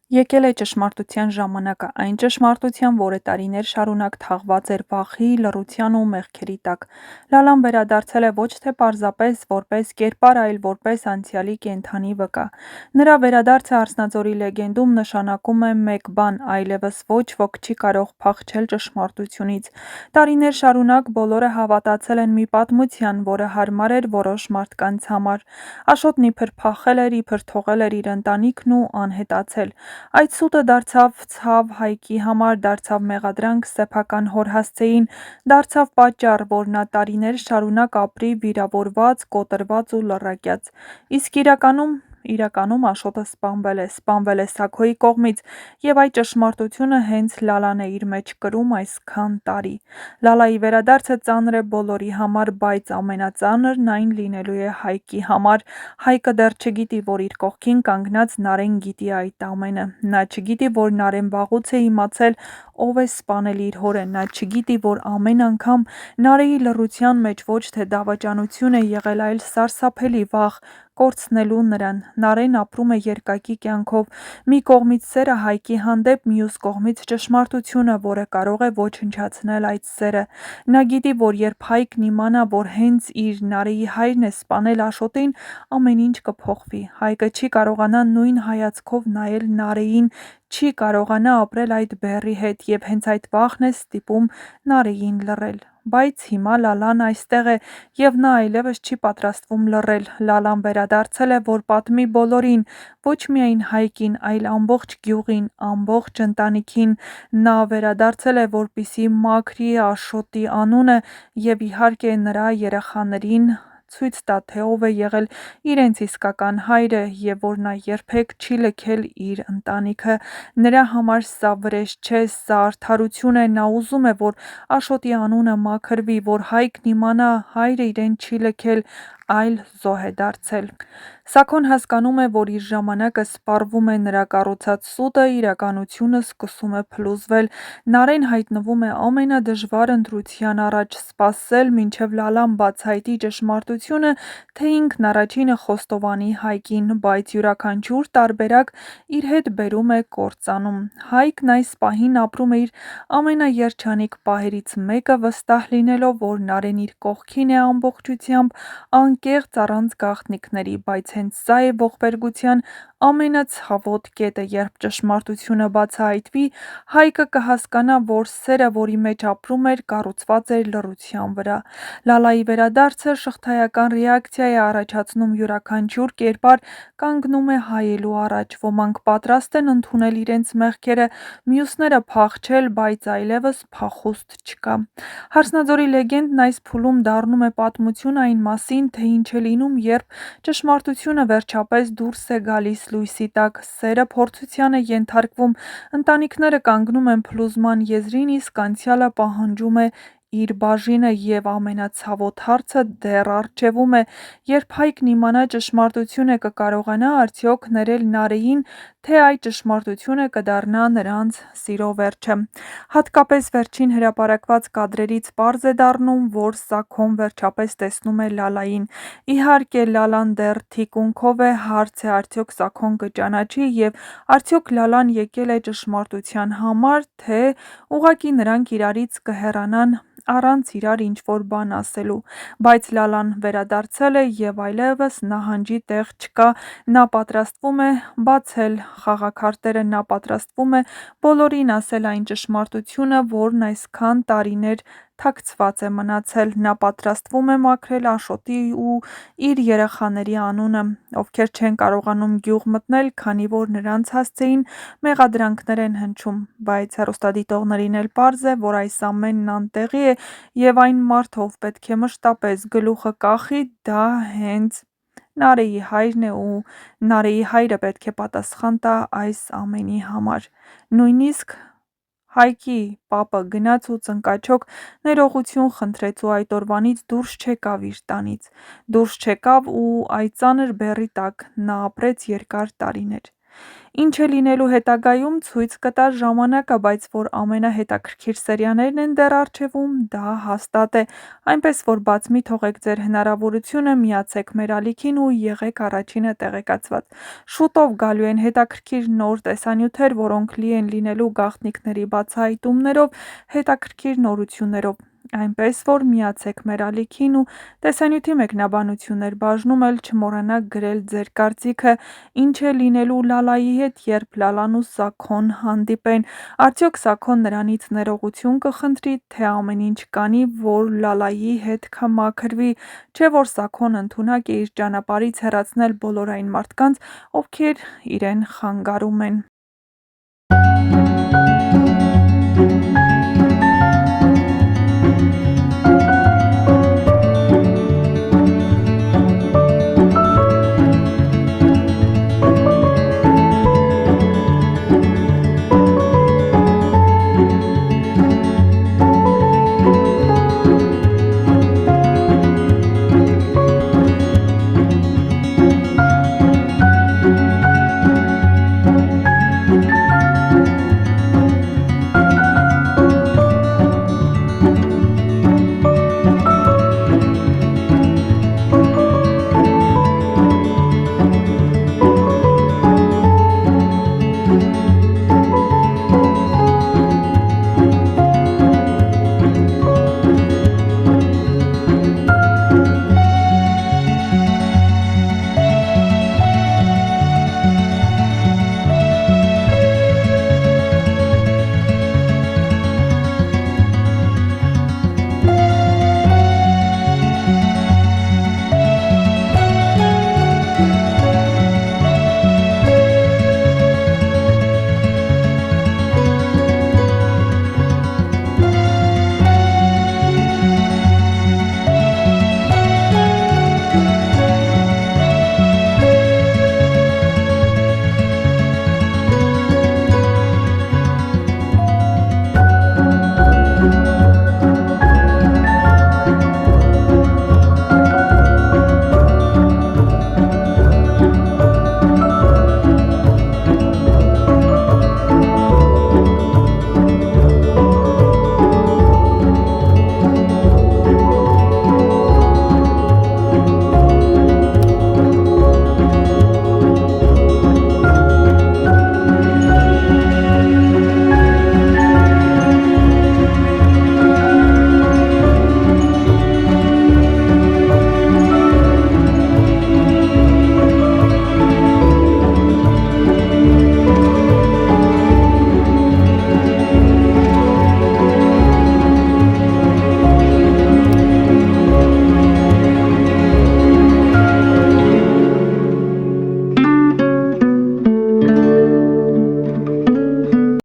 Եկել է ճշմարտության ժամանակը, այն ճշմարտության, որը տարիներ շարունակ թաղված էր վախի, լռության ու մեղքերի տակ։ Լալան վերադարձել է ոչ թե պարզապես որպես կերպար, այլ որպես անցյալի կենդանի վկա։ Նրա վերադարձը Արսնածորի լեգենդում նշանակում է մեկ բան՝ այլևս ոչ ոք չի կարող փախչել ճշմարտությունից։ Տարիներ շարունակ բոլորը հավատացել են մի պատմության, որը հարմար էր որոշ մարդկանց համար։ Աշոտն իբր փախել էր, իբր թողել էր իր ընտանիքն ու անհետացել։ Այդ սուտը դարձավ ցավ Հայկի համար, դարձավ մեղադրանք սեփական հոր հասցեին, դարձավ պատճառ, որ նա տարիներ շարունակ ապրի վիրավորված, կոտրված ու լռակյաց։ Իսկ իրականում Աշոտը սպանվել է Սաքոյի կողմից, և այդ ճշմարտությունը հենց Լալան է իր մեջ կրում այսքան տարի։ Լալայի վերադարձը ծանր է բոլորի համար, բայց ամենածանրն այն լինելու է Հայկի համար։ Հայկը դեռ չգիտի, որ իր կողքին կանգնած Նարէն գիտի այդ ամենը։ Նա չգիտի, որ Նարէն վաղուց է իմացել ով է սպանել իր հորը։ Նա չգիտի, որ ամեն անգամ Նարէի լռության մեջ ոչ թե դավաճանություն է եղել, այլ սարսափելի վախ կորցնելու նրան։ Նարէն ապրում է երկակի կյանքով՝ մի կողմից սերը Հայկի հանդեպ, մյուս կողմից ճշմարտությունը, որը կարող է ոչնչացնել այդ սերը։ Նա գիտի, որ երբ Հայկն իմանա, որ հենց իր՝ Նարէի հայրն է սպանել Աշոտին, ամեն ինչ կփոխվի։ Հայկը չի կարողանա նույն հայացքով նայել Նարէին, չի կարողանա ապրել այդ բեռի հետ, և հենց այդ վախն է ստիպում Նարէին լռել։ Բայց հիմա Լալան այստեղ է, և նա այլևս չի պատրաստվում լռել։ Լալան վերադարձել է, որ պատմի բոլորին, ոչ միայն Հայկին, այլ ամբողջ գյուղին, ամբողջ ընտանիքին։ Նա վերադարձել է, որպեսզի մաքրի Աշոտի անունը և, իհարկե, նրա երեխաներին ցույց տա, թե ով է եղել իրենց իսկական հայրը, և որ նա երբեք չի լքել իր ընտանիքը։ Նրա համար սա վրեժ չէ, սա արդարություն է։ Նա ուզում է, որ Աշոտի անունը մաքրվի, որ Հայկն իմանա՝ հայրը իրեն չի լքել, այլ զոհ է դարձել։ Սաքոն հասկանում է, որ իր ժամանակը սպառվում է, նրա կառուցած սուտը, իրականությունը սկսում է փլուզվել։ Նարէն հայտնվում է ամենադժվար ընտրության առաջ՝ սպասել, մինչև Լալան բացահայտի ճշմարտությունը, թե ինքն առաջինը խոստովանի Հայկին, բայց յուրաքանչյուր տարբերակ իր հետ բերում է կործանում։ Հայկն այս պահին ապրում է իր ամենաերջանիկ պահերից մեկը, վստահ լինելով, որ Նարէն իր կողքին է ամբողջությամբ, անկեղծ, առանց գաղտնիքների։ Բայց հենց սա է ողբերգության ամենացավոտ կետը։ Երբ ճշմարտությունը բացահայտվի, Հայկը կհասկանա, որ սերը, որի մեջ ապրում էր, կառուցված էր լռության վրա։ Լալայի վերադարձը շղթայական ռեակցիա է առաջացնում, յուրաքանչյուր կերպար կանգնում է հայելու առաջ։ Ոմանք պատրաստ են ընդունել իրենց մեղքերը, մյուսները փախչել, բայց այլևս փախուստ չկա։ Հարսնաձորի լեգենդն այս փուլում դառնում է պատմություն այն մասին, թե ինչ է լինում, երբ ճշմարտությունը վերջապես դուրս է գալիս լույսի տակ, սերը փորձության է ենթարկվում, ընտանիքները կանգնում են փլուզման եզրին, իսկ անցյալը պահանջում է իր բաժինը, և ամենացավոտ հարցը դեռ առջևում է՝ երբ Հայկն իմանա ճշմարտությունը, կկարողանա արդյոք ներել Նարէին, թե այդ ճշմարտությունը կդառնա նրանց սիրո վերջը։ Հատկապես վերջին հրապարակված կադրերից պարզ է դառնում, որ Սաքոն վերջապես տեսնում է Լալային։ Իհարկե, Լալան դեռ թիկունքով է, հարց է՝ արդյոք Սաքոն կճանաչի, և արդյոք Լալան եկել է ճշմարտության համար, թե ուղղակի նրանք իրարից կհեռանան առանց իրար ինչ-որ բան ասելու։ Բայց Լալան վերադարձել է, և այլևս նահանջի տեղ չկա։ Նա պատրաստվում է բացել խաղաքարտերը, նա պատրաստվում է բոլորին ասել այն ճշմարտությունը, որն այսքան տարիներ թաքցված է մնացել։ Նա պատրաստվում է մաքրել Աշոտի ու իր երեխաների անունը, ովքեր չեն կարողանում գյուղ մտնել, քանի որ նրանց հասցեին մեղադրանքներ են հնչում։ Բայց հեռուստադիտողներին էլ պարզ է, որ այս ամենն անտեղի է, և այն մարդը, ով պետք է մշտապես գլուխը կախի, դա հենց Նարէի հայրն է, ու Նարէի հայրը պետք է պատասխան տա այս ամենի համար։ Նույնիսկ Հայկի պապը գնաց ու ծնկաչոք ներողություն խնդրեց ու այդ օրվանից դուրս չեկավ իր տանից։ Դուրս չեկավ ու այդ ծանր բեռի տակ նա ապրեց երկար տարիներ։ Ինչ է լինելու հետագայում ցույց կտա ժամանակը, բայց որ ամենահետաքրքիր սերիաներն են դեռ առջևում, դա հաստատ է, այնպես որ բաց մի թողեք ձեր հնարավորությունը, միացեք մեր ալիքին ու եղեք առաջինը տեղեկացված։ Շուտով գալու են հետաքրքիր նոր տեսանյութեր, որոնք լի են լինելու գաղտնիքների բացահայտումներով, հետաքրքիր նորություններով։ Այնպես որ միացեք մեր ալիքին ու տեսանյութի մեկնաբանություններ բաժնում էլ չմոռանաք գրել ձեր կարծիքը, ինչ է լինելու Լալայի հետ, երբ Լալան ու Սաքոն հանդիպեն, արդյոք Սաքոն նրանից ներողություն կխնդրի, թե ամեն ինչ կանի, որ Լալայի հետ մաքրվի, չէ որ Սաքոն ընդունակ է իր ճանապարհից հեռացնել բոլոր այն մարդկանց, ովքեր իրեն խանգարում են։